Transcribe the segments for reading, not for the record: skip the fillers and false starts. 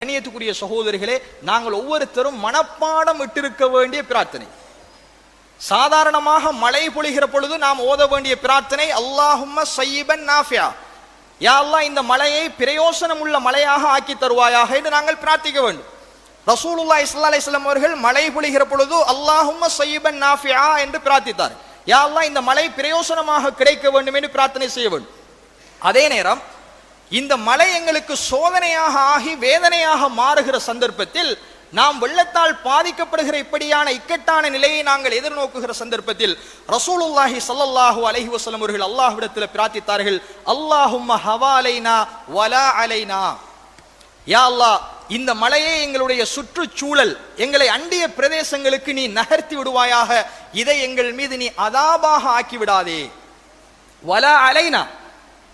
கண்ணியத்துக்குரிய சகோதரிகளே, நாங்கள் ஒவ்வொருத்தரும் மனப்பாடம் விட்டிருக்க வேண்டிய பிரார்த்தனை. சாதாரணமாக மழை பொழிகிற பொழுது நாம் ஓத வேண்டிய பிரார்த்தனை அல்லாஹும்ம ஸய்யிபன் நாஃபியா, யா அல்லாஹ் இந்த மழையை பிரயோசனம் உள்ள மழையாக ஆக்கி தருவாயாக என்று நாங்கள் பிரார்த்திக்க வேண்டும். ரசூலுல்லாஹி ஸல்லல்லாஹு அலைஹி வஸல்லம் அவர்கள் மழை பொழிகிற பொழுது அல்லாஹும்ம ஸய்யிபன் நாஃபியா என்று பிரார்த்தித்தார். யா அல்லாஹ் இந்த மழை பிரயோசனமாக கிடைக்க வேண்டும் என்று பிரார்த்தனை செய்ய வேண்டும். அதே நேரம் இந்த மழை எங்களுக்கு சோதனையாக ஆகி வேதனையாக மாறுகிற சந்தர்ப்பத்தில், நாம் வெள்ளத்தால் பாதிக்கப்படுகிற இப்படியான இக்கட்டான நிலையை நாங்கள் எதிர்நோக்குகிற சந்தர்ப்பத்தில் ரசூலுல்லாஹி ஸல்லல்லாஹு அலைஹி வஸல்லம் அவர்கள் அல்லாஹ்விடத்தில் பிரார்த்தித்தார்கள், அல்லாஹும்ம ஹவாலைனா வலா அலைனா, யா அல்லாஹ் இந்த மலையை எங்களுடைய சுற்றுச்சூழல் எங்களை அண்டிய பிரதேசங்களுக்கு நீ நகர்த்தி விடுவாயாக, இதை எங்கள் மீது நீ அதாபாக ஆக்கிவிடாதே. வலா அலைனா,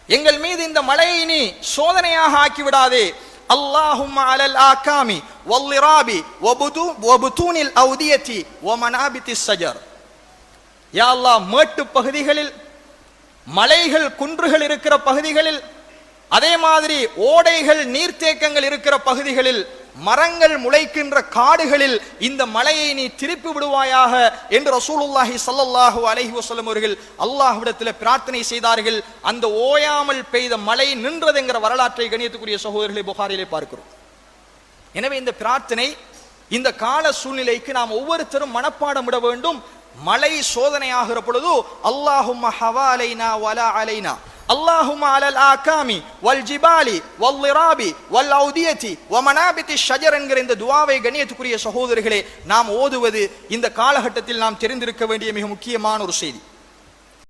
எங்கள் மீது இந்த மலையை நீ சோதனையாக ஆக்கிவிடாதே. அல்லாஹும்ம அலல் ஆகாமி வல்லிராபி வபுதூனில் அவுதியதி வமனாபித்திஸ் ஸஜர், யா அல்லாஹ் மேட்டு பகுதிகளில், மலைகள் குன்றுகள் இருக்கிற பகுதிகளில், அதே மாதிரி ஓடைகள் நீர்த்தேக்கங்கள் இருக்கிற பகுதிகளில், மரங்கள் முளைக்கின்ற காடுகளில் இந்த மலையை நீ திருப்பி விடுவாயாக என்று ரசூலுல்லாஹி ஸல்லல்லாஹு அலைஹி வஸல்லம் அவர்கள் அல்லாஹ்விடத்தில் பிரார்த்தனை செய்தார்கள். அந்த ஓயாமல் பெய்த மழை நின்றது என்கிற வரலாற்றை கண்ணியத்துக்குரிய சகோதரர்களை புகாரிலே பார்க்கிறோம். எனவே இந்த பிரார்த்தனை இந்த கால சூழ்நிலைக்கு நாம் ஒவ்வொருத்தரும் மனப்பாடம் விட வேண்டும். மழை சோதனையாகிற பொழுது அல்லாஹும்ம ஹவாலைனா வலா அலைனா, அல்லாஹும்ம அலல் ஆகாமி வல் ஜிபாலி வல்லிராபி வல் அவுதியதி வமனாபித்திஸ் ஷஜர் என்கிற இந்த துஆவை கண்ணியத்துக்குரிய சகோதரர்களே நாம் ஓதுவது இந்த காலகட்டத்தில் நாம் தெரிந்திருக்க வேண்டிய மிக முக்கியமான ஒரு செய்தி.